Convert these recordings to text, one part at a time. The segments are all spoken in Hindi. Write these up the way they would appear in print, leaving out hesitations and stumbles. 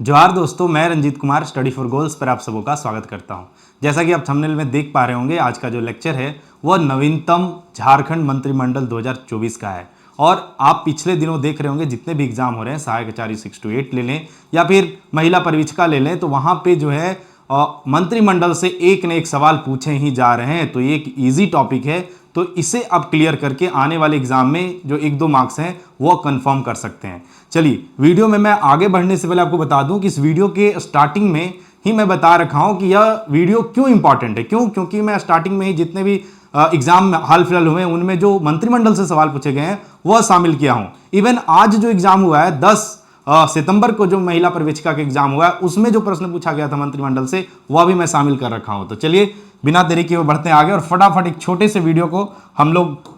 जोहार दोस्तों, मैं Ranjit Kumar study for goals पर आप सबों का स्वागत करता हूं। जैसा कि आप थंबनेल में देख पा रहे होंगे, आज का जो लेक्चर है वह नवीनतम झारखंड मंत्रिमंडल 2024 का है। और आप पिछले दिनों देख रहे होंगे जितने भी एग्जाम हो रहे हैं, सहायक आचार्य 6 to 8 ले लें या फिर महिला परिवीक्षिका ले लें, तो वहां पे जो है मंत्रिमंडल से एक न एक सवाल पूछे ही जा रहे हैं। तो ये एक ईजी टॉपिक है, तो इसे अब क्लियर करके आने वाले एग्जाम में जो 1-2 मार्क्स हैं वो कंफर्म कर सकते हैं। चलिए, वीडियो में मैं आगे बढ़ने से पहले आपको बता दूं कि इस वीडियो के स्टार्टिंग में ही मैं बता रखा हूं कि यह वीडियो क्यों इंपॉर्टेंट है। क्योंकि मैं स्टार्टिंग में ही जितने भी एग्जाम हाल फिलहाल हुए उनमें जो मंत्रिमंडल से सवाल पूछे गए हैं वह शामिल किया हूं। इवन आज जो एग्जाम हुआ है 10 सितंबर को जो महिला परिवीक्षिका का एग्जाम हुआ है, उसमें जो प्रश्न पूछा गया था मंत्रिमंडल से वह भी मैं शामिल कर रखा हूं। तो चलिए बिना देरी किए बढ़ते हैं आगे और फटाफट एक छोटे से वीडियो को हम लोग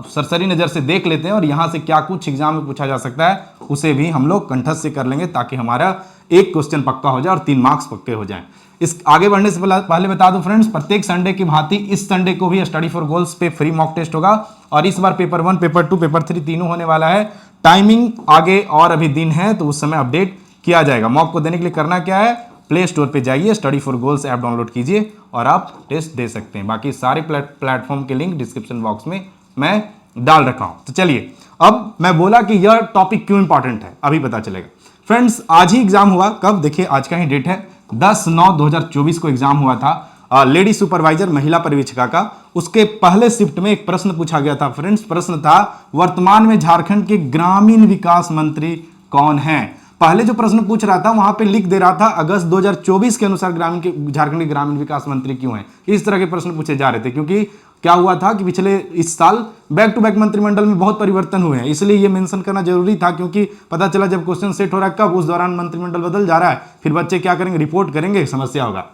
सरसरी नजर से देख लेते हैं और यहां से क्या कुछ एग्जाम में पूछा जा सकता है उसे भी हम लोग कंठस्थ से कर लेंगे, ताकि हमारा एक क्वेश्चन पक्का हो जाए और 3 मार्क्स पक्के हो जाएं। इस आगे बढ़ने से पहले बता दूं फ्रेंड्स, प्रत्येक संडे की भांति इस संडे को भी स्टडी फॉर गोल्स पे फ्री मॉक टेस्ट होगा और इस बार पेपर 1, पेपर 2, पेपर 3 तीनों होने वाला है। टाइमिंग आगे और अभी दिन है तो उस समय अपडेट किया जाएगा। मॉक को देने के लिए करना क्या है, प्ले स्टोर पे जाइए, study for goals app download कीजिए और आप टेस्ट दे सकते हैं। बाकी सारे प्लेटफॉर्म के लिंक डिस्क्रिप्शन बॉक्स में मैं डाल रखा हूं। तो चलिए, अब मैं बोला कि यह टॉपिक क्यों इंपॉर्टेंट है अभी पता चलेगा। फ्रेंड्स, आज ही एग्जाम हुआ, कब देखिए, आज का ही डेट है 10/9/2024 को एग्जाम हुआ था लेडी सुपरवाइजर महिला परिवीक्षिका का। उसके पहले शिफ्ट में एक प्रश्न पूछा गया था फ्रेंड्स। प्रश्न था, वर्तमान में झारखंड के ग्रामीण विकास मंत्री कौन हैं। पहले जो प्रश्न पूछ रहा था वहां पे लिख दे रहा था अगस्त 2024 के अनुसार झारखंड के ग्रामीण विकास मंत्री क्यों हैं। इस तरह के प्रश्न पूछे जा रहे थे, क्योंकि क्या हुआ था कि पिछले इस साल बैक टू बैक मंत्रिमंडल में बहुत परिवर्तन हुए हैं, इसलिए ये मेंशन करना जरूरी था। क्योंकि पता चला जब क्वेश्चन सेट हो रहा है कब, उस दौरान मंत्रिमंडल बदल जा रहा है, फिर बच्चे क्या करेंगे, रिपोर्ट करेंगे, समस्या होगा।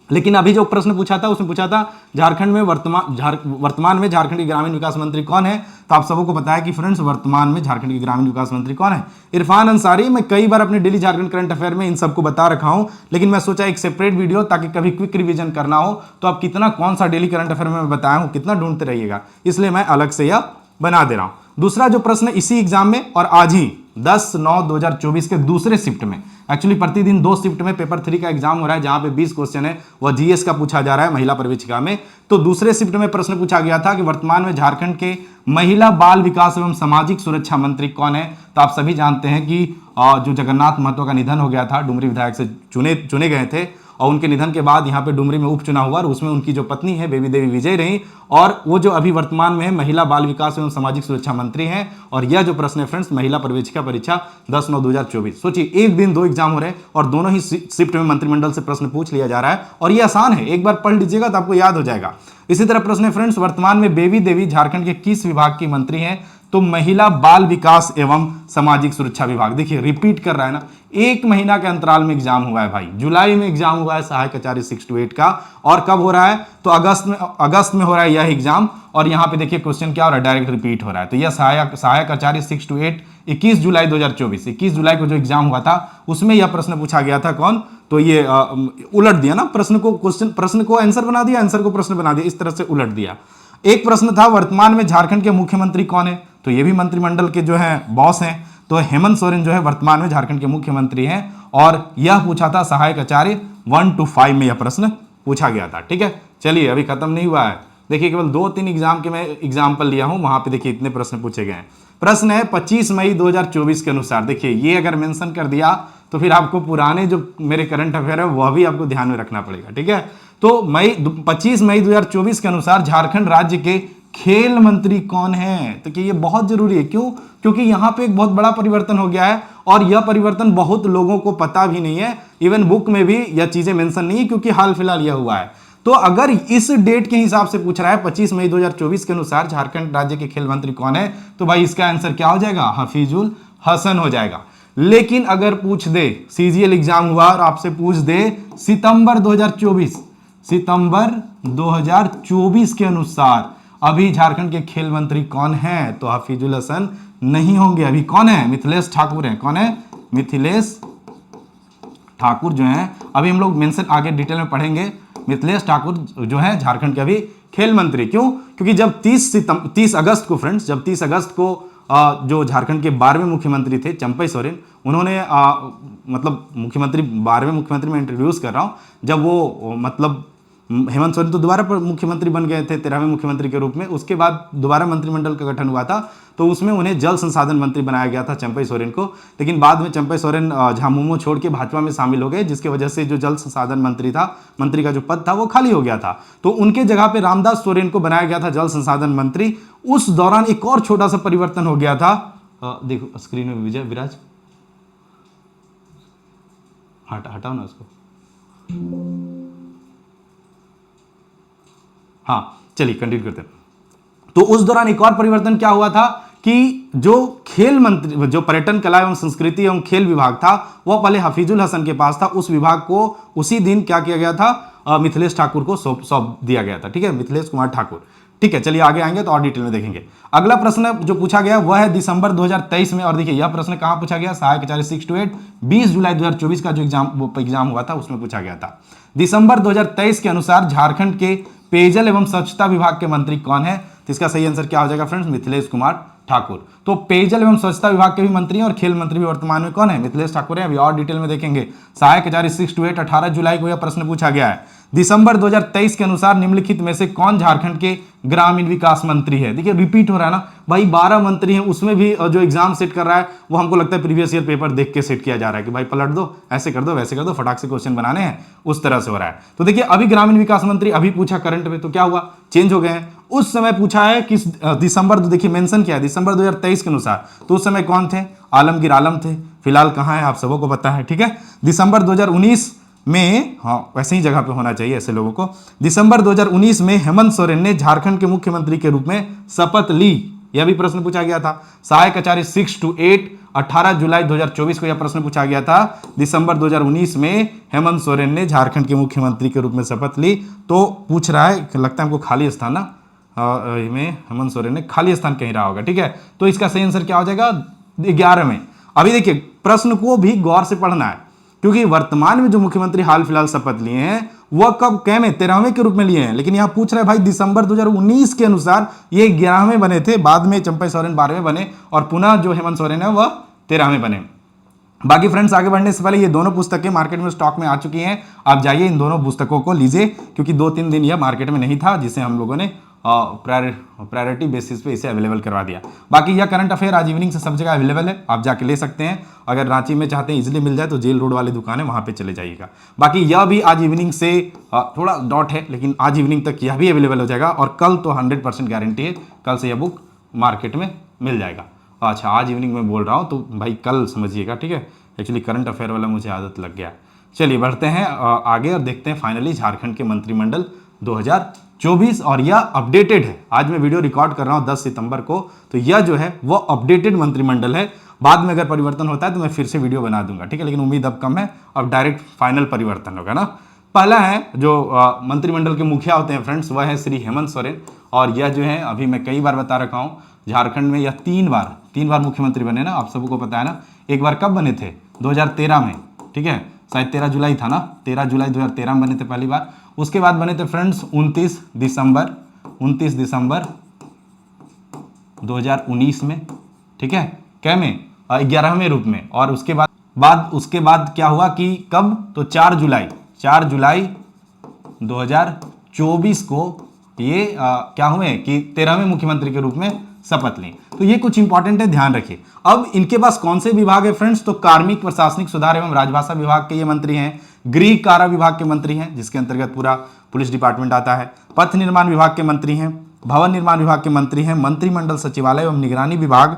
लेकिन अभी जो प्रश्न पूछा था उसने पूछा था झारखंड में वर्तमान में झारखंड के ग्रामीण विकास मंत्री कौन है। तो आप सबको पता है कि फ्रेंड्स, वर्तमान में झारखंड के ग्रामीण विकास मंत्री कौन है, इरफान अंसारी। मैं कई बार अपने डेली झारखंड करंट अफेयर में इन सबको बता रखा हूं, लेकिन मैं सोचा एक सेपरेट वीडियो, ताकि कभी क्विक रिवीजन करना हो तो आप कितना कौन सा डेली करंट अफेयर में बताया हूं कितना ढूंढते रहिएगा, इसलिए मैं अलग से यह बना दे रहा हूं। दूसरा जो प्रश्न इसी एग्जाम में और आज ही 10/9/2024 के दूसरे शिफ्ट में, एक्चुअली प्रतिदिन 2 शिफ्ट में पेपर 3 का एग्जाम हो रहा है, जहां पे 20 क्वेश्चन है वह जीएस का पूछा जा रहा है महिला परिवीक्षिका में। तो दूसरे शिफ्ट में प्रश्न पूछा गया था कि वर्तमान में झारखंड के महिला बाल विकास एवं सामाजिक सुरक्षा मंत्री कौन है। तो आप सभी जानते हैं कि जो जगन्नाथ महतो का निधन हो गया था, डुमरी विधायक से चुने गए थे और उनके निधन के बाद यहाँ पे डुमरी में उपचुनाव हुआ और उसमें उनकी जो पत्नी है बेबी देवी विजय रही, और वो जो अभी वर्तमान में है महिला बाल विकास एवं सामाजिक सुरक्षा मंत्री हैं। और यह जो प्रश्न है फ्रेंड्स, महिला परिवीक्षिका परीक्षा 10/9/2024, सोचिए एक दिन 2 एग्जाम हो रहे हैं और दोनों ही शिफ्ट में मंत्रिमंडल से प्रश्न पूछ लिया जा रहा है। और ये आसान है, एक बार पढ़ लीजिएगा तो आपको याद हो जाएगा। इसी तरह प्रश्न है फ्रेंड्स, वर्तमान में बेबी देवी झारखंड के किस विभाग की मंत्री हैं। तो महिला बाल विकास एवं सामाजिक सुरक्षा विभाग। देखिए रिपीट कर रहा है ना, 1 महीना के अंतराल में एग्जाम हुआ है भाई। जुलाई में एग्जाम हुआ है सहायक आचार्य 6 to 8 का, और कब हो रहा है तो अगस्त में हो रहा है यह एग्जाम। और यहां पे देखिए क्वेश्चन क्या हो रहा है, डायरेक्ट रिपीट हो रहा है। तो यह सहायक आचार्य 6 to 8 21 जुलाई 2024, 21 जुलाई को जो एग्जाम हुआ था उसमें यह प्रश्न पूछा गया था। कौन, तो ये उलट दिया ना, प्रश्न को आंसर बना दिया, आंसर को प्रश्न बना दिया, इस तरह से उलट दिया। एक प्रश्न था, वर्तमान में झारखंड के मुख्यमंत्री कौन है। तो ये भी मंत्रिमंडल के जो है बॉस हैं, तो हेमंत सोरेन जो है वर्तमान में झारखंड के मुख्यमंत्री हैं। और यह पूछा था सहायक आचार्य 1 to 5 में यह प्रश्न पूछा गया था। ठीक है, चलिए अभी खत्म नहीं हुआ है, देखिए केवल 2-3 एग्जाम के मैं एग्जाम्पल लिया हूं, वहां पे देखिए इतने प्रश्न पूछे गए हैं। प्रश्न है 25 मई 2024 के अनुसार। देखिए ये अगर मेंशन कर दिया तो फिर आपको पुराने जो मेरे करंट अफेयर है वह भी आपको ध्यान में रखना पड़ेगा। ठीक है, तो 25 मई 2024 के अनुसार झारखंड राज्य के खेल मंत्री कौन है। तो कि ये बहुत जरूरी है, क्यों, क्योंकि यहां पे एक बहुत बड़ा परिवर्तन हो गया है और यह परिवर्तन बहुत लोगों को पता भी नहीं है, इवन बुक में भी यह चीजें मेंशन नहीं है, क्योंकि हाल फिलहाल यह हुआ है। तो अगर इस डेट के हिसाब से पूछ रहा है 25 मई 2024 के अनुसार झारखंड राज्य के खेल मंत्री कौन है, तो भाई इसका आंसर क्या हो जाएगा, हफीजुल हसन हो जाएगा। लेकिन अगर पूछ दे, सीजीएल एग्जाम हुआ और आपसे पूछ दे सितंबर 2024 के अनुसार अभी झारखंड के खेल मंत्री कौन है, तो हफीजुल हसन नहीं होंगे। अभी कौन है, मिथिलेश ठाकुर है। कौन है, मिथिलेश ठाकुर जो है, अभी हम लोग मेंशन आगे डिटेल में पढ़ेंगे। मिथिलेश ठाकुर जो है झारखंड के अभी खेल मंत्री। क्यों, क्योंकि जब 30 अगस्त को फ्रेंड्स, जब 30 अगस्त को जो झारखंड के 12वें मुख्यमंत्री थे चंपई सोरेन, उन्होंने मतलब मुख्यमंत्री 12वें मुख्यमंत्री में इंट्रोड्यूस कर रहा हूँ, जब वो मतलब हेमंत सोरेन तो दोबारा मुख्यमंत्री बन गए थे 13वें मुख्यमंत्री के रूप में, उसके बाद दोबारा मंत्रिमंडल का गठन हुआ था, तो उसमें उन्हें जल संसाधन मंत्री बनाया गया था चंपई सोरेन को। लेकिन बाद में चंपई सोरेन झामुमो छोड़ के भाजपा में शामिल हो गए, जिसकी वजह से जो जल संसाधन मंत्री था, मंत्री का जो पद था वो खाली हो गया था, तो उनके जगह पे रामदास सोरेन को बनाया गया था जल संसाधन मंत्री। उस दौरान एक और छोटा सा परिवर्तन हो गया था, देखो स्क्रीन में विजय विराज, हटाओ ना उसको, हाँ चलिए कंटिन्यू करते हैं। तो उस दौरान एक और परिवर्तन क्या हुआ था कि जो खेल मंत्री, जो पर्यटन कला एवं संस्कृति एवं खेल विभाग था, वह पहले हफीजुल हसन के पास था, उस विभाग को उसी दिन क्या किया गया था, मिथिलेश ठाकुर को सौंप दिया गया था। ठीक है, मिथिलेश कुमार ठाकुर। ठीक है, चलिए आगे आएंगे तो और डिटेल में देखेंगे। अगला प्रश्न जो पूछा गया वह है दिसंबर 2023 में, और देखिए यह प्रश्न कहां पूछा गया, सहायक आचार्य 6 to 8 20 जुलाई 2024 का जो एग्जाम हुआ था उसमें पूछा गया था। दिसंबर 2023 के अनुसार झारखंड के पेयजल एवं स्वच्छता विभाग के मंत्री कौन है, तो इसका सही आंसर क्या हो जाएगा फ्रेंड्स, मिथिलेश कुमार ठाकुर। तो पेयजल एवं स्वच्छता विभाग के भी मंत्री हैं और खेल मंत्री भी वर्तमान में कौन है, मिथिलेश ठाकुर है। अभी और डिटेल में देखेंगे। सहायक आचार्य 6 to 8 18 जुलाई को यह प्रश्न पूछा गया है। दिसंबर 2023 के अनुसार निम्नलिखित में से कौन झारखंड के ग्रामीण विकास मंत्री है। देखिए रिपीट हो रहा है ना भाई, 12 मंत्री हैं, उसमें भी जो एग्जाम सेट कर रहा है वो हमको लगता है प्रीवियस ईयर पेपर देख के सेट किया जा रहा है कि भाई पलट दो, ऐसे कर दो, वैसे कर दो, फटाक से क्वेश्चन बनाने हैं, उस तरह से हो रहा है। तो देखिए अभी ग्रामीण विकास मंत्री अभी पूछा करंट में, तो क्या हुआ, चेंज हो गए हैं। उस समय पूछा है किस दिसंबर, देखिए मेंशन किया है दिसंबर 2023 के अनुसार, तो उस समय कौन थे, आलमगीर आलम थे। फिलहाल कहाँ है आप सबों को पता है। ठीक है, दिसंबर 2019 में, हाँ वैसे ही जगह पे होना चाहिए ऐसे लोगों को, दिसंबर 2019 में हेमंत सोरेन ने झारखंड के मुख्यमंत्री के रूप में शपथ ली, यह भी प्रश्न पूछा गया था। सहायक आचार्य 6 to 8 18 जुलाई 2024 को यह प्रश्न पूछा गया था, दिसंबर 2019 में हेमंत सोरेन ने झारखंड के मुख्यमंत्री के रूप में शपथ ली। तो पूछ रहा है, लगता है हमको खाली स्थान ना, में हेमंत सोरेन ने खाली स्थान कहीं रहा होगा। ठीक है, तो इसका सही आंसर क्या हो जाएगा, 11 में। अभी देखिए प्रश्न को भी गौर से पढ़ना है, क्योंकि वर्तमान में जो मुख्यमंत्री हाल फिलहाल शपथ लिए हैं वह कब, कै में, 13वें के रूप में लिए हैं, लेकिन यहां पूछ रहे हैं भाई दिसंबर 2019 के अनुसार ये 11वें बने थे, बाद में चंपई सोरेन 12वें बने और पुनः जो हेमंत सोरेन है वह 13वें बने। बाकी फ्रेंड्स आगे बढ़ने से पहले ये दोनों पुस्तकें मार्केट में स्टॉक में आ चुकी हैं, आप जाइए इन दोनों पुस्तकों को लीजिए, क्योंकि 2-3 दिन यह मार्केट में नहीं था, जिसे हम लोगों ने प्रायोरिटी बेसिस पे इसे अवेलेबल करवा दिया। बाकी यह करंट अफेयर आज इवनिंग से सब जगह अवेलेबल है, आप जाके ले सकते हैं। अगर रांची में चाहते हैं इजीली मिल जाए तो जेल रोड वाली दुकान है, वहां पे चले जाइएगा। बाकी यह भी आज इवनिंग से थोड़ा डॉट है, लेकिन आज इवनिंग तक यह भी अवेलेबल हो जाएगा, और कल तो 100% गारंटी है, कल से यह बुक मार्केट में मिल जाएगा। अच्छा आज इवनिंग में बोल रहा हूँ तो भाई कल समझिएगा। ठीक है, एक्चुअली करंट अफेयर वाला मुझे आदत लग गया। चलिए बढ़ते हैं आगे और देखते हैं फाइनली झारखंड के मंत्रिमंडल 2024, और यह अपडेटेड है। आज मैं वीडियो रिकॉर्ड कर रहा हूं 10 सितंबर को, तो यह जो है वो अपडेटेड मंत्रिमंडल है। बाद में अगर परिवर्तन होता है तो मैं फिर से वीडियो बना दूंगा। ठीक है, लेकिन उम्मीद अब कम है, अब डायरेक्ट फाइनल परिवर्तन होगा ना। पहला है जो मंत्रिमंडल के मुखिया होते हैं फ्रेंड्स, वह है श्री हेमंत सोरेन, और यह जो है अभी मैं कई बार बता रखा हूँ, झारखंड में यह तीन बार मुख्यमंत्री बने ना, आप सबको पता है ना। एक बार कब बने थे, 2013 में। ठीक है, शायद 13 जुलाई था ना, 13 जुलाई 2013 में बने थे पहली बार। उसके बाद बने थे फ्रेंड्स 29 दिसंबर 2019 में। ठीक है, क्या में, 11वें रूप में। और उसके बाद क्या हुआ कि कब, तो 4 जुलाई 2024 को ये क्या हुए कि 13वें मुख्यमंत्री के रूप में शपथ ली। तो ये कुछ इंपॉर्टेंट है, ध्यान रखिए। अब इनके पास कौन से विभाग है फ्रेंड्स, तो कार्मिक प्रशासनिक सुधार एवं राजभाषा विभाग के ये मंत्री हैं, गृह कारा विभाग के मंत्री हैं, जिसके अंतर्गत पूरा पुलिस डिपार्टमेंट आता है, पथ निर्माण विभाग के मंत्री हैं, भवन निर्माण विभाग के मंत्री हैं, मंत्रिमंडल सचिवालय एवं निगरानी विभाग,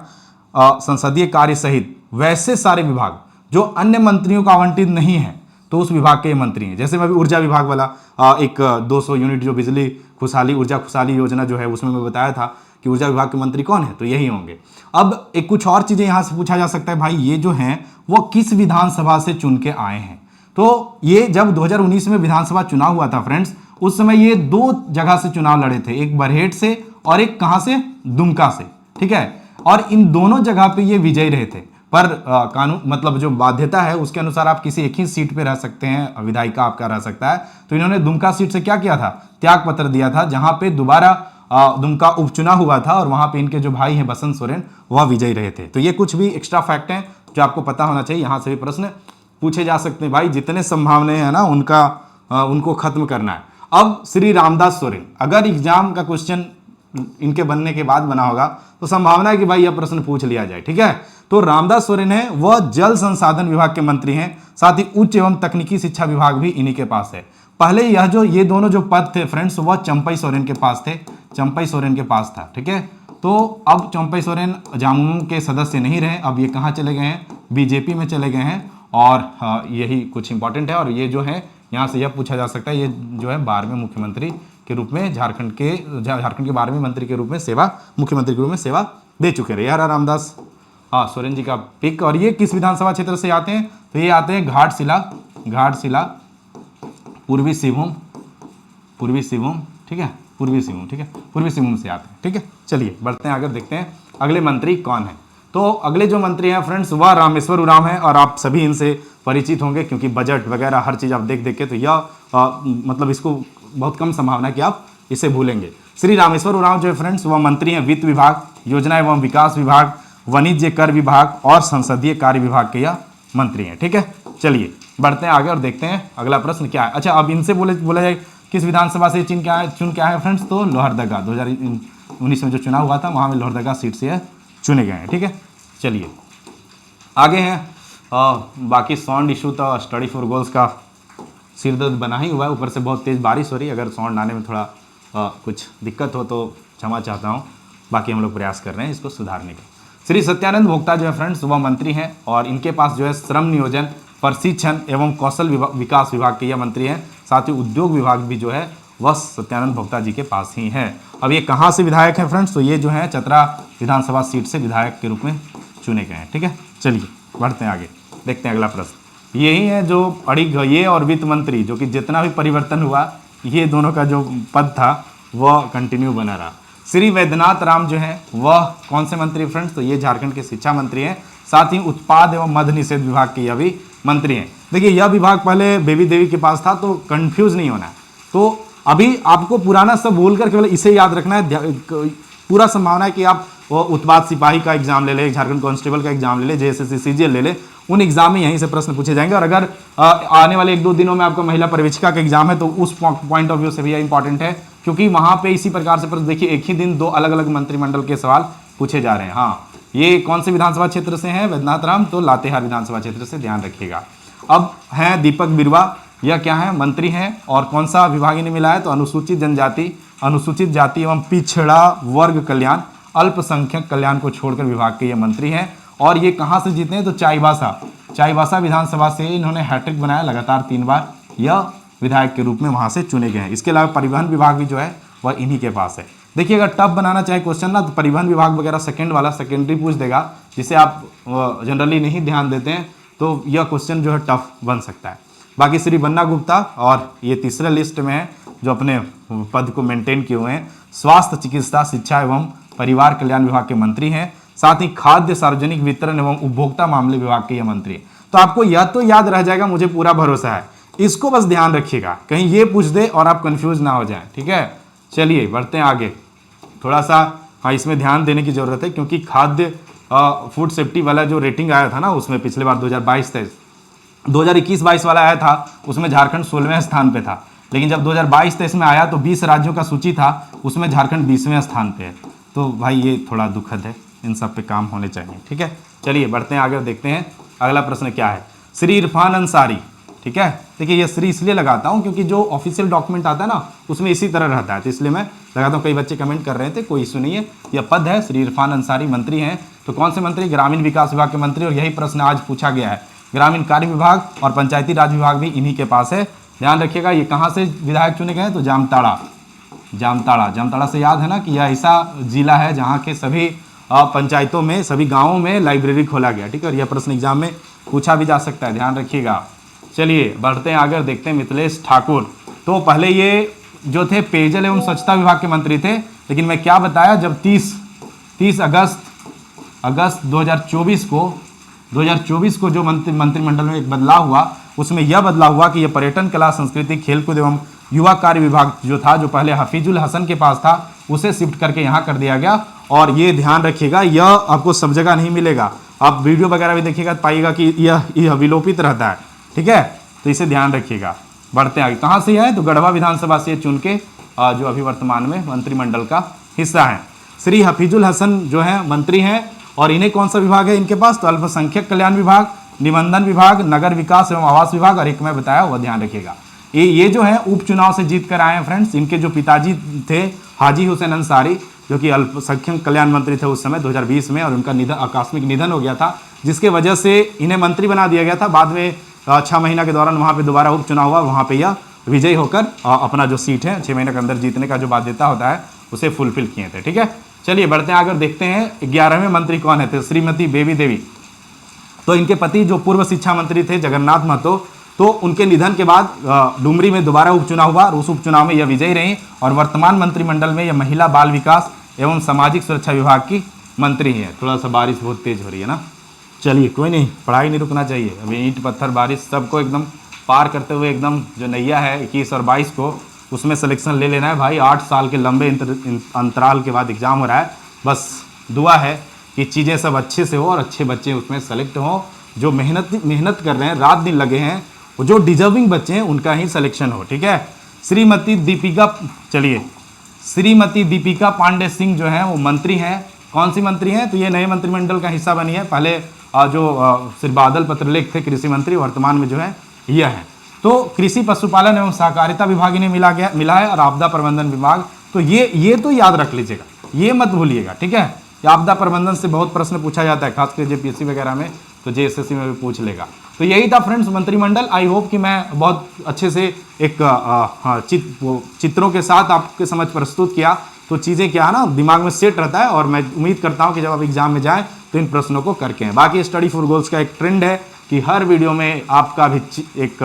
संसदीय कार्य सहित वैसे सारे विभाग जो अन्य मंत्रियों को आवंटित नहीं है, तो उस विभाग के मंत्री हैं। जैसे मैं अभी ऊर्जा विभाग वाला एक 200 यूनिट जो बिजली खुशहाली, ऊर्जा खुशहाली योजना जो है, उसमें मैं बताया था कि ऊर्जा विभाग के मंत्री कौन है, तो यही होंगे। अब एक कुछ और चीजें यहां से पूछा जा सकता है, भाई ये जो हैं वो किस विधानसभा से चुन के आए हैं। तो ये जब 2019 में विधानसभा चुनाव हुआ था फ्रेंड्स, उस समय ये 2 जगह से चुनाव लड़े थे, एक बरहेट से और एक कहां से, दुमका से। ठीक है, और इन दोनों जगह पे ये विजयी रहे थे, पर कानून मतलब जो बाध्यता है उसके अनुसार आप किसी एक ही सीट पे रह सकते हैं, विधायिका आपका रह सकता है। तो इन्होंने दुमका सीट से क्या किया था, त्याग पत्र दिया था, जहां पे दोबारा दुमका उपचुनाव हुआ था और वहां पे इनके जो भाई हैं बसंत सोरेन वह विजयी रहे थे। तो ये कुछ भी एक्स्ट्रा फैक्ट हैं जो आपको पता होना चाहिए, यहाँ से भी प्रश्न पूछे जा सकते हैं भाई, जितने संभावनाएं हैं ना उनको खत्म करना है। अब श्री रामदास सोरेन, अगर एग्जाम का क्वेश्चन इनके बनने के बाद बना होगा तो संभावना है कि भाई यह प्रश्न पूछ लिया जाए, ठीक है। तो रामदास सोरेन है वह जल संसाधन विभाग के मंत्री हैं, साथ ही उच्च एवं तकनीकी शिक्षा विभाग भी इन्हीं के पास है। पहले ये दोनों जो पद थे फ्रेंड्स वह चंपई सोरेन के पास थे, चंपई सोरेन के पास था, ठीक है। तो अब चंपई सोरेन जामुन के सदस्य नहीं रहे, अब ये कहाँ चले गए हैं, बीजेपी में चले गए हैं। और यही कुछ इंपॉर्टेंट है। और ये जो है यहाँ से यह पूछा जा सकता है, ये जो है 12वें मुख्यमंत्री के रूप में झारखंड के 12वें मंत्री के रूप में मुख्यमंत्री के रूप में सेवा दे चुके रहे यार रामदास सोरेन जी का पिक। और ये किस विधानसभा क्षेत्र से आते हैं, तो ये आते हैं घाटशिला पूर्वी सिंहभूम, ठीक है, पूर्वी सिंहभूम से आते हैं, ठीक है। चलिए बढ़ते हैं आगे, देखते हैं अगले मंत्री कौन है। तो अगले जो मंत्री हैं फ्रेंड्स वह रामेश्वर उरांव हैं, और आप सभी इनसे परिचित होंगे क्योंकि बजट वगैरह हर चीज़ आप देख के तो यह मतलब इसको बहुत कम संभावना है कि आप इसे भूलेंगे। श्री रामेश्वर उरांव जो है फ्रेंड्स वह मंत्री हैं वित्त विभाग, योजना एवं विकास विभाग, वाणिज्य कर विभाग और संसदीय कार्य विभाग के यह मंत्री हैं, ठीक है। चलिए बढ़ते हैं आगे और देखते हैं अगला प्रश्न क्या है। अच्छा, अब इनसे बोला जाए किस विधानसभा से चुन के आए फ्रेंड्स, तो लोहरदगा 2019 में जो चुनाव हुआ था वहाँ में लोहरदगा सीट से चुने गए हैं, ठीक है। चलिए आगे हैं बाकी साउंड इशू तो स्टडी फॉर गोल्स का सिर दर्द बना ही हुआ है, ऊपर से बहुत तेज़ बारिश हो रही है। अगर साउंड आने में थोड़ा कुछ दिक्कत हो तो क्षमा चाहता हूँ, बाकी हम लोग प्रयास कर रहे हैं इसको सुधारने का। श्री सत्यानंद भोक्ता जो है फ्रेंड्स वह मंत्री हैं, और इनके पास जो है श्रम नियोजन, प्रशिक्षण एवं कौशल विकास विभाग के यह मंत्री हैं। साथ ही उद्योग विभाग भी जो है वह सत्यानंद भोक्ता जी के पास ही है। अब ये कहाँ से विधायक हैं फ्रेंड्स, तो ये जो है चतरा विधानसभा सीट से विधायक के रूप में चुने गए हैं, ठीक है। चलिए बढ़ते हैं आगे, देखते हैं अगला प्रश्न। यही है जो ये और वित्त मंत्री, जो कि जितना भी परिवर्तन हुआ ये दोनों का जो पद था वह कंटिन्यू बना रहा। श्री वैद्यनाथ राम जो है वह कौन से मंत्री फ्रेंड्स, तो ये झारखंड के शिक्षा मंत्री हैं। साथ ही उत्पाद एवं मद्य निषेध विभाग के यह भी मंत्री हैं। देखिए यह विभाग पहले बेबी देवी के पास था, तो कंफ्यूज नहीं होना है। तो अभी आपको पुराना सब बोलकर केवल इसे याद रखना है। पूरा संभावना है कि आप उत्पाद सिपाही का एग्जाम ले ले, झारखंड कांस्टेबल का एग्जाम ले ले, जेएसएससी सीजीएल ले ले, उन एग्जाम में यहीं से प्रश्न पूछे जाएंगे। और अगर आने वाले 1-2 दिनों में आपका महिला प्रवेशिका का एग्जाम है तो उस पॉइंट ऑफ व्यू से भी यह इंपॉर्टेंट है, क्योंकि वहां पे इसी प्रकार से प्रश्न देखिए एक ही दिन 2 अलग अलग मंत्रिमंडल के सवाल पूछे जा रहे हैं। हाँ, ये कौन से विधानसभा क्षेत्र से हैं वैद्यनाथ राम, तो लातेहार विधानसभा क्षेत्र से, ध्यान रखिएगा। अब हैं दीपक बिरुवा, यह क्या है, मंत्री हैं, और कौन सा विभाग इन्हें मिला है, तो अनुसूचित जनजाति, अनुसूचित जाति एवं पिछड़ा वर्ग कल्याण, अल्पसंख्यक कल्याण को छोड़कर विभाग के ये मंत्री हैं। और ये कहाँ से जीते हैं, तो चाईबासा विधानसभा से इन्होंने हैट्रिक बनाया, लगातार 3 बार यह विधायक के रूप में वहाँ से चुने गए हैं। इसके अलावा परिवहन विभाग भी जो है वह इन्हीं के पास है। देखिए अगर टफ बनाना चाहे क्वेश्चन ना, तो परिवहन विभाग वगैरह सेकेंडरी पूछ देगा, जिसे आप जनरली नहीं ध्यान देते हैं, तो यह क्वेश्चन जो है टफ बन सकता है। बाकी श्री बन्ना गुप्ता, और ये तीसरे लिस्ट में है जो अपने पद को मेंटेन किए हुए हैं, स्वास्थ्य चिकित्सा शिक्षा एवं परिवार कल्याण विभाग के मंत्री हैं। साथ ही खाद्य सार्वजनिक वितरण एवं उपभोक्ता मामले विभाग के ये मंत्री हैं। तो आपको यह तो याद रह जाएगा, मुझे पूरा भरोसा है। इसको बस ध्यान रखिएगा, कहीं ये पूछ दे और आप कंफ्यूज ना हो जाएं, ठीक है। चलिए बढ़ते हैं आगे, थोड़ा सा हाँ इसमें ध्यान देने की जरूरत है, क्योंकि खाद्य फूड सेफ्टी वाला जो रेटिंग आया था ना, उसमें पिछले बार 2021-22 वाला आया था, उसमें झारखंड 16वें स्थान पे था। लेकिन जब 2022-23 में आया तो 20 राज्यों का सूची था, उसमें झारखंड 20वें स्थान पे है। तो भाई ये थोड़ा दुखद है, इन सब पे काम होने चाहिए, ठीक है। चलिए बढ़ते हैं आगे, देखते हैं अगला प्रश्न क्या है। श्री इरफान अंसारी, ठीक है। देखिए ये श्री इसलिए लगाता हूँ क्योंकि जो ऑफिशियल डॉक्यूमेंट आता है ना उसमें इसी तरह रहता है, तो इसलिए मैं लगाता हूँ। कई बच्चे कमेंट कर रहे थे, कोई इशू नहीं है। यह पद है, श्री इरफान अंसारी मंत्री हैं। तो कौन से मंत्री, ग्रामीण विकास विभाग के मंत्री, और यही प्रश्न आज पूछा गया है। ग्रामीण कार्य विभाग और पंचायती राज विभाग भी इन्हीं के पास है। ध्यान रखिएगा, ये कहाँ से विधायक चुने गए, तो जामताड़ा से याद है ना कि यह ऐसा जिला है जहाँ के सभी पंचायतों में, सभी गाँवों में लाइब्रेरी खोला गया, ठीक है। और यह प्रश्न एग्जाम में पूछा भी जा सकता है, ध्यान रखिएगा। चलिए बढ़ते हैं आगे, देखते हैं मिथिलेश ठाकुर। तो पहले ये जो थे पेयजल एवं स्वच्छता विभाग के मंत्री थे, लेकिन मैं क्या बताया, जब 30 अगस्त 2024 को जो मंत्रिमंडल में एक बदलाव हुआ, उसमें यह बदलाव हुआ कि यह पर्यटन, कला, संस्कृति, खेलकूद एवं युवा कार्य विभाग जो था, जो पहले हफीजुल हसन के पास था, उसे शिफ्ट करके यहाँ कर दिया गया। और ये ध्यान रखिएगा, यह आपको सब जगह नहीं मिलेगा। आप वीडियो वगैरह भी देखिएगा तो पाइएगा कि यह विलोपित रहता है, ठीक है, तो इसे ध्यान रखिएगा। बढ़ते आगे, कहाँ से है तो गढ़वा विधानसभा से चुन के जो अभी वर्तमान में मंत्रिमंडल का हिस्सा है। श्री हफीजुल हसन जो है मंत्री हैं, और इन्हें कौन सा विभाग है इनके पास, तो अल्पसंख्यक कल्याण विभाग, निबंधन विभाग, नगर विकास एवं आवास विभाग, और एक मैं बताया वह ध्यान रखिएगा। ये जो है उपचुनाव से जीत कर आए हैं फ्रेंड्स। इनके जो पिताजी थे हाजी हुसैन अंसारी, जो कि अल्पसंख्यक कल्याण मंत्री थे उस समय 2020 में, और उनका निधन, आकस्मिक निधन हो गया था, जिसके वजह से इन्हें मंत्री बना दिया गया था। बाद में 6 महीना के दौरान वहाँ पे दोबारा उपचुनाव हुआ, वहाँ पे यह विजयी होकर अपना जो सीट है 6 महीने के अंदर जीतने का जो बाध्यता होता है उसे फुलफिल किए थे, ठीक है। चलिए बढ़ते हैं आगे, देखते हैं 11वें मंत्री कौन है, तो श्रीमती बेबी देवी। तो इनके पति जो पूर्व शिक्षा मंत्री थे जगन्नाथ महतो, तो उनके निधन के बाद डुमरी में दोबारा उपचुनाव हुआ, और उस उपचुनाव में यह विजयी रही, और वर्तमान मंत्रिमंडल में यह महिला बाल विकास एवं सामाजिक सुरक्षा विभाग की मंत्री है। थोड़ा सा बारिश बहुत तेज हो रही है ना, चलिए कोई नहीं, पढ़ाई नहीं रुकना चाहिए। अभी ईंट पत्थर बारिश सबको एकदम पार करते हुए, एकदम जो नैया है 21 और 22 को, उसमें सिलेक्शन ले लेना है भाई। 8 साल के लंबे अंतराल के बाद एग्ज़ाम हो रहा है। बस दुआ है कि चीज़ें सब अच्छे से हो और अच्छे बच्चे उसमें सेलेक्ट हों, जो मेहनत कर रहे हैं, रात दिन लगे हैं, वो जो डिजर्विंग बच्चे हैं उनका ही सिलेक्शन हो, ठीक है। श्रीमती दीपिका पांडे सिंह जो है वो मंत्री हैं। कौन सी मंत्री हैं, तो ये नए मंत्रिमंडल का हिस्सा बनी है। पहले जो श्री बादल पत्रलेख थे कृषि मंत्री, वर्तमान में जो है यह है। तो कृषि पशुपालन एवं सहकारिता विभाग इन्हें मिला है, और आपदा प्रबंधन विभाग। तो ये तो याद रख लीजिएगा, ये मत भूलिएगा, ठीक है। आपदा प्रबंधन से बहुत प्रश्न पूछा जाता है, खासकर जेपीएससी वगैरह में, तो जेएसएससी में भी पूछ लेगा। तो यही था फ्रेंड्स मंत्रिमंडल। आई होप कि मैं बहुत अच्छे से एक चित्रों के साथ आपके समझ प्रस्तुत किया, तो चीज़ें क्या है ना दिमाग में सेट रहता है, और मैं उम्मीद करता हूँ कि जब आप एग्जाम में जाएँ तो इन प्रश्नों को करके हैं। बाकी स्टडी फॉर गोल्स का एक ट्रेंड है कि हर वीडियो में आपका भी एक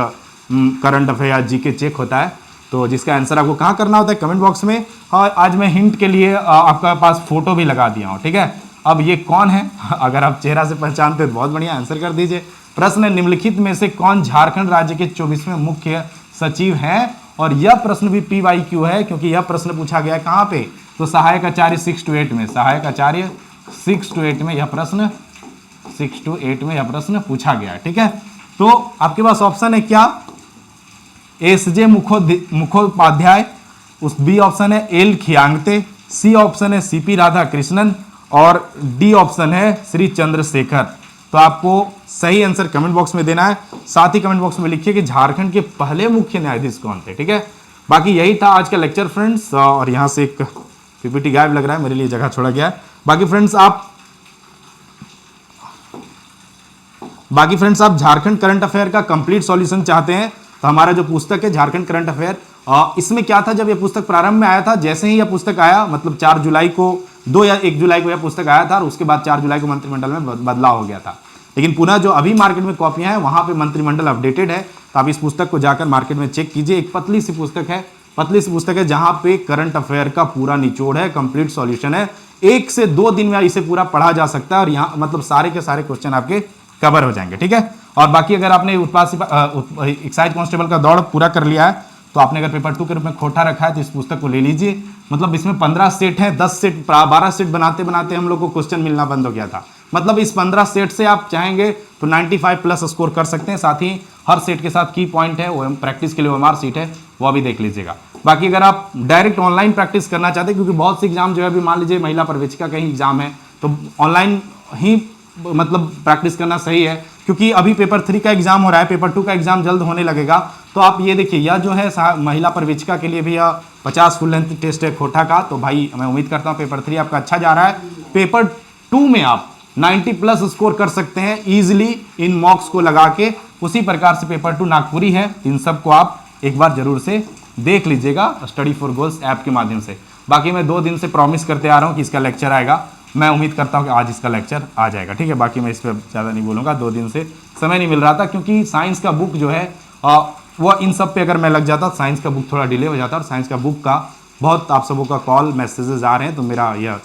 करंट अफेयर जीके चेक होता है, तो जिसका आंसर आपको कहाँ करना होता है, कमेंट बॉक्स में। और आज मैं हिंट के लिए आपका पास फोटो भी लगा दिया हूँ, ठीक है। अब ये कौन है, अगर आप चेहरा से पहचानते तो बहुत बढ़िया, आंसर कर दीजिए। प्रश्न, निम्नलिखित में से कौन झारखंड राज्य के 24वें मुख्य सचिव हैं, और यह प्रश्न भी PYQ है, क्योंकि यह प्रश्न पूछा गया है कहाँ पे, तो सहायक आचार्य 6 to 8 में, सहायक आचार्य 6 to 8 में यह प्रश्न 6 to 8 में यह प्रश्न पूछा गया है, ठीक है। तो आपके पास ऑप्शन है क्या, SJ मुखोपाध्याय, उस B ऑप्शन है L खियांगते, C ऑप्शन है CP राधाकृष्णन, और D ऑप्शन है श्री चंद्रशेखर। तो आपको सही आंसर कमेंट बॉक्स में देना है। साथ ही कमेंट बॉक्स में लिखिए कि झारखंड के पहले मुख्य न्यायाधीश कौन थे, ठीक है। बाकी यही था आज का लेक्चर फ्रेंड्स, और यहाँ से एक PPT गायब लग रहा है, मेरे लिए जगह छोड़ा गया है। बाकी फ्रेंड्स आप झारखंड करंट अफेयर का कंप्लीट सॉल्यूशन चाहते हैं, तो हमारा जो पुस्तक है झारखंड करंट अफेयर, इसमें क्या था, जब यह पुस्तक प्रारंभ में आया था, जैसे ही यह पुस्तक आया, मतलब 4 जुलाई को 2 या 1 जुलाई को यह पुस्तक आया था, और उसके बाद 4 जुलाई को मंत्रिमंडल में बदलाव हो गया था। लेकिन पुनः जो अभी मार्केट में कॉपियां हैं वहां पे मंत्रिमंडल अपडेटेड है, तो आप इस पुस्तक को जाकर मार्केट में चेक कीजिए। एक पतली सी पुस्तक है जहां पे करंट अफेयर का पूरा निचोड़ है, कंप्लीट सॉल्यूशन है। 1 से 2 दिन में इसे पूरा पढ़ा जा सकता है, और यहाँ मतलब सारे के सारे क्वेश्चन आपके कवर हो जाएंगे, ठीक है। और बाकी अगर आपने एक्साइज कांस्टेबल का दौड़ पूरा कर लिया है, तो आपने अगर पेपर 2 के रूप में खोटा रखा है तो इस पुस्तक को ले लीजिए। मतलब इसमें 15 सेट हैं, 10 सेट 12 सेट बनाते बनाते हम लोग को क्वेश्चन मिलना बंद हो गया था। मतलब इस 15 सेट से आप चाहेंगे तो 95 प्लस स्कोर कर सकते हैं। साथ ही हर सेट के साथ की पॉइंट है, वो प्रैक्टिस के लिए OMR सीट है, वो भी देख लीजिएगा। बाकी अगर आप डायरेक्ट ऑनलाइन प्रैक्टिस करना चाहते हैं, क्योंकि बहुत से एग्जाम जो है अभी मान लीजिए महिला प्रवेशिका का ही एग्जाम है, तो ऑनलाइन ही मतलब प्रैक्टिस करना सही है, क्योंकि अभी पेपर 3 का एग्जाम हो रहा है, पेपर 2 का एग्जाम जल्द होने लगेगा। तो आप ये देखिए, यह जो है महिला प्रवेशिका के लिए भी यह 50 फुल लेंथ टेस्ट है खोटा का। तो भाई मैं उम्मीद करता हूँ पेपर 3 आपका अच्छा जा रहा है। पेपर 2 में आप 90 प्लस स्कोर कर सकते हैं इजीली इन मॉक्स को लगा के। उसी प्रकार से पेपर 2 नागपुरी है, इन सब को आप एक बार जरूर से देख लीजिएगा स्टडी फॉर गोल्स ऐप के माध्यम से। बाकी मैं 2 दिन से प्रॉमिस करते आ रहा हूँ कि इसका लेक्चर आएगा, मैं उम्मीद करता हूँ कि आज इसका लेक्चर आ जाएगा, ठीक है। बाकी मैं इस पर ज़्यादा नहीं बोलूँगा, 2 दिन से समय नहीं मिल रहा था, क्योंकि साइंस का बुक जो है वह इन सब पे अगर मैं लग जाता, साइंस का बुक थोड़ा डिले हो जाता, और साइंस का बुक का बहुत आप सबों का कॉल मैसेजेस आ रहे हैं, तो मेरा यह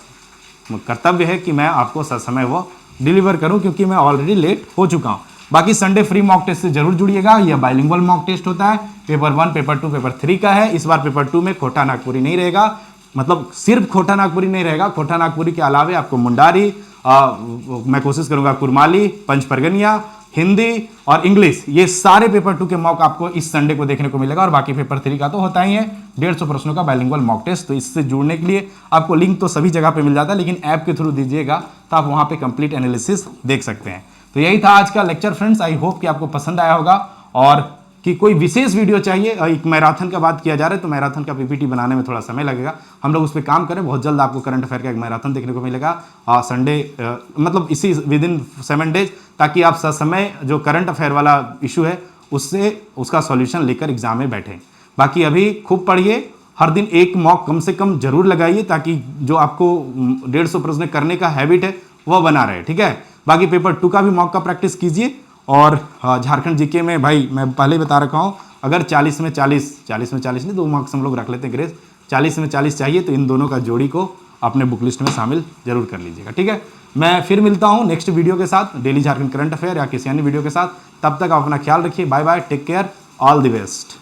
कर्तव्य है कि मैं आपको ससमय वो डिलीवर करूं, क्योंकि मैं ऑलरेडी लेट हो चुका हूं। बाकी संडे फ्री मॉक टेस्ट से जरूर जुड़िएगा, यह बाइलिंगुअल मॉक टेस्ट होता है। पेपर 1, पेपर 2, पेपर 3 का है। इस बार पेपर 2 में खोटा नागपुरी नहीं रहेगा, मतलब सिर्फ खोटा नागपुरी नहीं रहेगा, खोटा नागपुरी के अलावे आपको मुंडारी, मैं कोशिश करूंगा कुरमाली, पंच परगनिया, हिंदी और इंग्लिश, ये सारे पेपर 2 के मॉक आपको इस संडे को देखने को मिलेगा। और बाकी पेपर 3 का तो होता ही है 150 प्रश्नों का बाइलिंगुअल मॉक टेस्ट। तो इससे जुड़ने के लिए आपको लिंक तो सभी जगह पे मिल जाता है, लेकिन ऐप के थ्रू दीजिएगा तो आप वहां पे कंप्लीट एनालिसिस देख सकते हैं। तो यही था आज का लेक्चर फ्रेंड्स, आई होप कि आपको पसंद आया होगा। और कि कोई विशेष वीडियो चाहिए, एक मैराथन का बात किया जा रहा है तो मैराथन का पीपीटी बनाने में थोड़ा समय लगेगा, हम लोग उस पर काम करें। बहुत जल्द आपको करंट अफेयर का एक मैराथन देखने को मिलेगा संडे, मतलब इसी विद इन 7 डेज, ताकि आप समय जो करंट अफेयर वाला इशू है उसका सॉल्यूशन लेकर एग्जाम में बैठें। बाकी अभी खूब पढ़िए, हर दिन एक मॉक कम से कम जरूर लगाइए, ताकि जो आपको 150 प्रश्न करने का हैबिट है वह बना रहे, ठीक है। बाकी पेपर 2 का भी मॉक का प्रैक्टिस कीजिए। और झारखंड जीके में भाई मैं पहले ही बता रखा हूँ, अगर 40 में 40 नहीं, 2 मार्क्स हम लोग रख लेते हैं ग्रेस, 40 में 40 चाहिए तो इन दोनों का जोड़ी को अपने बुक लिस्ट में शामिल जरूर कर लीजिएगा, ठीक है। मैं फिर मिलता हूँ नेक्स्ट वीडियो के साथ, डेली झारखंड करंट अफेयर या किसी अन्य वीडियो के साथ। तब तक आप अपना ख्याल रखिए, bye bye, take care, all the best.